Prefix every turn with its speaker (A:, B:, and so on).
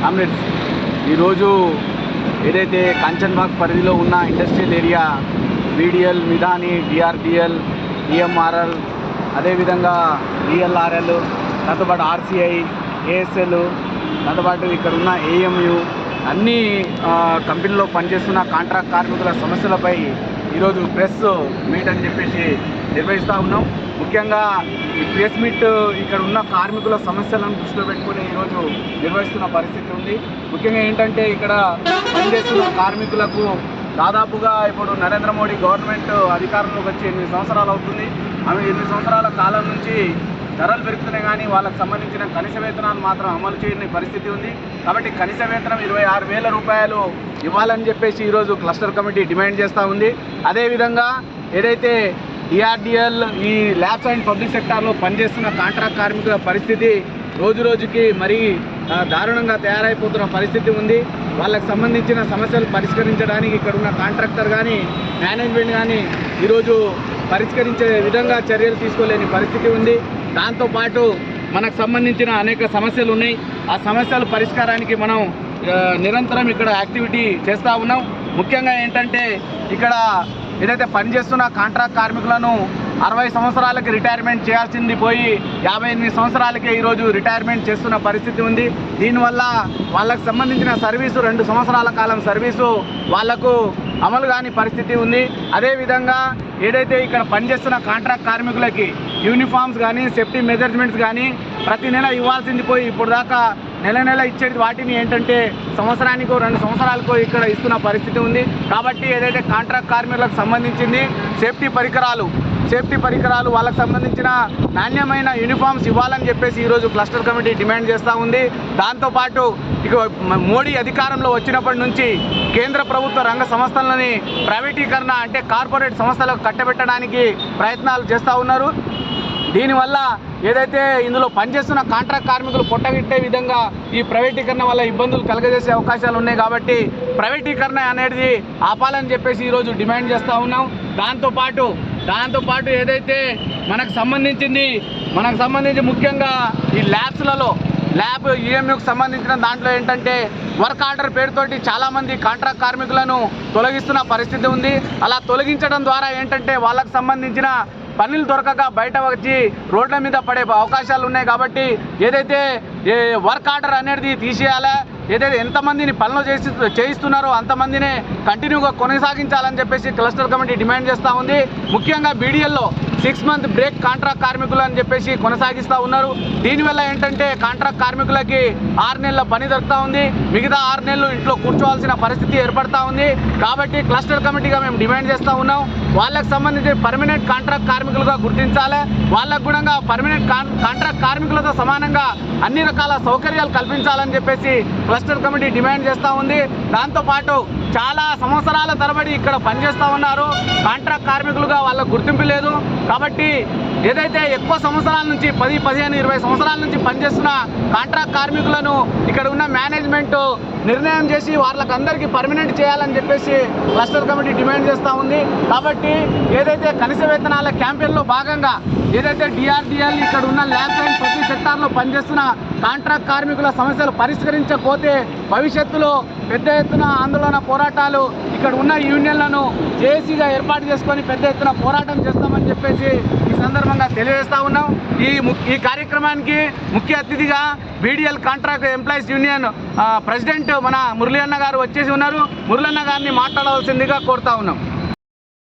A: Comrades, ఈరోజు ఏదైతే కాంచన్బాగ్ పరిధిలో ఉన్న industrial area VDL, Midhani, DRDL, DMRL, అదేవిధంగా డిఎల్ఆర్ఎల్, దాంతోపాటు ఆర్సీఐ, ఏఎస్ఎల్, దాంతోపాటు ఇక్కడ ఉన్న ఏఎంయు అన్ని కంపెనీలో పనిచేస్తున్న కాంట్రాక్ట్ కార్మికుల సమస్యలపై ఈరోజు ప్రెస్ మీట్ అని చెప్పేసి నిర్వహిస్తూ ఉన్నాం. ముఖ్యంగా ఈ ప్రెస్ మీట్ ఇక్కడ ఉన్న కార్మికుల సమస్యలను దృష్టిలో పెట్టుకుని ఈరోజు నిర్వహిస్తున్న పరిస్థితి ఉంది. ముఖ్యంగా ఏంటంటే ఇక్కడ పనిచేస్తున్న కార్మికులకు దాదాపుగా ఇప్పుడు నరేంద్ర మోడీ గవర్నమెంట్ అధికారంలోకి వచ్చి 8 సంవత్సరాలు అవుతుంది. ఆమె 8 సంవత్సరాల కాలం నుంచి ధరలు పెరుగుతున్నాయి కానీ వాళ్ళకు సంబంధించిన కనీస వేతనాలు మాత్రం అమలు చేయని పరిస్థితి ఉంది. కాబట్టి కనీస వేతనం 26,000 రూపాయలు ఇవ్వాలని చెప్పేసి ఈరోజు క్లస్టర్ కమిటీ డిమాండ్ చేస్తూ ఉంది. అదేవిధంగా ఏదైతే డిఆర్డిఎల్, ఈ ల్యాబ్స్ అండ్ పబ్లిక్ సెక్టార్లో పనిచేస్తున్న కాంట్రాక్ట్ కార్మికుల పరిస్థితి రోజు రోజుకి మరీ దారుణంగా తయారైపోతున్న పరిస్థితి ఉంది. వాళ్ళకు సంబంధించిన సమస్యలు పరిష్కరించడానికి ఇక్కడ ఉన్న కాంట్రాక్టర్ కానీ మేనేజ్మెంట్ కానీ ఈరోజు పరిష్కరించే విధంగా చర్యలు తీసుకోలేని పరిస్థితి ఉంది. దాంతోపాటు మనకు సంబంధించిన అనేక సమస్యలు ఉన్నాయి. ఆ సమస్యల పరిష్కారానికి మనం నిరంతరం ఇక్కడ యాక్టివిటీ చేస్తూ ఉన్నాం. ముఖ్యంగా ఏంటంటే ఇక్కడ ఏదైతే పనిచేస్తున్న కాంట్రాక్ట్ కార్మికులను 60 సంవత్సరాలకి రిటైర్మెంట్ చేయాల్సింది పోయి 58 సంవత్సరాలకే ఈరోజు రిటైర్మెంట్ చేస్తున్న పరిస్థితి ఉంది. దీనివల్ల వాళ్ళకు సంబంధించిన సర్వీసు 2 సంవత్సరాల కాలం సర్వీసు వాళ్లకు అమలు కాని పరిస్థితి ఉంది. అదేవిధంగా ఏదైతే ఇక్కడ పనిచేస్తున్న కాంట్రాక్ట్ కార్మికులకి యూనిఫామ్స్ కానీ సేఫ్టీ మెజర్మెంట్స్ కానీ ప్రతి నెల ఇవ్వాల్సింది పోయి ఇప్పుడు దాకా నెల ఇచ్చేది వాటిని ఏంటంటే సంవత్సరానికో 2 సంవత్సరాలకో ఇక్కడ ఇస్తున్న పరిస్థితి ఉంది. కాబట్టి ఏదైతే కాంట్రాక్ట్ కార్మికులకు సంబంధించింది సేఫ్టీ పరికరాలు వాళ్ళకు సంబంధించిన నాణ్యమైన యూనిఫామ్స్ ఇవ్వాలని చెప్పేసి ఈరోజు క్లస్టర్ కమిటీ డిమాండ్ చేస్తూ ఉంది. దాంతోపాటు ఇక మోడీ అధికారంలో వచ్చినప్పటి నుంచి కేంద్ర ప్రభుత్వ రంగ సంస్థలని ప్రైవేటీకరణ అంటే కార్పొరేట్ సంస్థలకు కట్టబెట్టడానికి ప్రయత్నాలు చేస్తూ ఉన్నారు. దీనివల్ల ఏదైతే ఇందులో పనిచేస్తున్న కాంట్రాక్ట్ కార్మికులు పొట్టగిట్టే విధంగా ఈ ప్రైవేటీకరణ వల్ల ఇబ్బందులు కలగజేసే అవకాశాలు ఉన్నాయి. కాబట్టి ప్రైవేటీకరణ అనేది ఆపాలని చెప్పేసి ఈరోజు డిమాండ్ చేస్తూ ఉన్నాం. దాంతోపాటు ఏదైతే మనకు సంబంధించి ముఖ్యంగా ఈ ల్యాబ్ ఈఎంయూకి సంబంధించిన దాంట్లో ఏంటంటే వర్క్ ఆర్డర్ పేరుతోటి చాలామంది కాంట్రాక్ట్ కార్మికులను తొలగిస్తున్న పరిస్థితి ఉంది. అలా తొలగించడం ద్వారా ఏంటంటే వాళ్ళకు సంబంధించిన పనులు దొరకక బయట వచ్చి రోడ్ల మీద పడే అవకాశాలు ఉన్నాయి. కాబట్టి ఏదైతే వర్క్ ఆర్డర్ అనేది తీసేయాలా, ఏదైతే ఎంతమందిని పనులు చేయిస్తున్నారో అంతమందినే కంటిన్యూగా కొనసాగించాలని చెప్పేసి క్లస్టర్ కమిటీ డిమాండ్ చేస్తూ ఉంది. ముఖ్యంగా బీడీఎల్లో 6 మంత్ బ్రేక్ కాంట్రాక్ట్ కార్మికులు అని చెప్పేసి కొనసాగిస్తూ ఉన్నారు. దీనివల్ల ఏంటంటే కాంట్రాక్ట్ కార్మికులకి 6 నెలల పని దొరుకుతూ ఉంది. మిగతా 6 నెలలు ఇంట్లో కూర్చోవాల్సిన పరిస్థితి ఏర్పడుతూ ఉంది. కాబట్టి క్లస్టర్ కమిటీగా మేము డిమాండ్ చేస్తూ ఉన్నాం. వాళ్ళకు సంబంధించి పర్మనెంట్ కాంట్రాక్ట్ కార్మికులుగా గుర్తించాలి. వాళ్ళకు కూడా పర్మనెంట్ కాంట్రాక్ట్ కార్మికులతో సమానంగా అన్ని రకాల సౌకర్యాలు కల్పించాలని చెప్పేసి క్లస్టర్ కమిటీ డిమాండ్ చేస్తూ ఉంది. దాంతోపాటు చాలా సంవత్సరాల తరబడి ఇక్కడ పనిచేస్తూ ఉన్నారు. కాంట్రాక్ట్ కార్మికులుగా వాళ్ళకు గుర్తింపు లేదు. కాబట్టి ఏదైతే ఎక్కువ సంవత్సరాల నుంచి 10, 15, 20 సంవత్సరాల నుంచి పనిచేస్తున్న కాంట్రాక్ట్ కార్మికులను ఇక్కడ ఉన్న మేనేజ్మెంట్ నిర్ణయం చేసి వాళ్ళకందరికీ పర్మనెంట్ చేయాలని చెప్పేసి క్లస్టర్ కమిటీ డిమాండ్ చేస్తూ ఉంది. కాబట్టి ఏదైతే కనీస వేతనాల క్యాంపెయిన్లో భాగంగా ఏదైతే డిఆర్డిఎల్ ఇక్కడ ఉన్న ల్యాబ్స్ అండ్ పబ్లిక్ సెక్టార్లో పనిచేస్తున్న కాంట్రాక్ట్ కార్మికుల సమస్యలు పరిష్కరించకపోతే భవిష్యత్తులో పెద్ద ఎత్తున ఆందోళన పోరాటాలు ఇక్కడ ఉన్న యూనియన్లను జేఏసీగా ఏర్పాటు చేసుకొని పెద్ద ఎత్తున పోరాటం చేస్తామని చెప్పేసి ఈ సందర్భంగా తెలియజేస్తూ ఉన్నాం. ఈ కార్యక్రమానికి ముఖ్య అతిథిగా BDL contract employees union president మన మురళీ అన్న గారు వచ్చేసి ఉన్నారు. మురళీ అన్న గారిని మాట్లాడవలసిందిగా కోరుతా ఉన్నాం.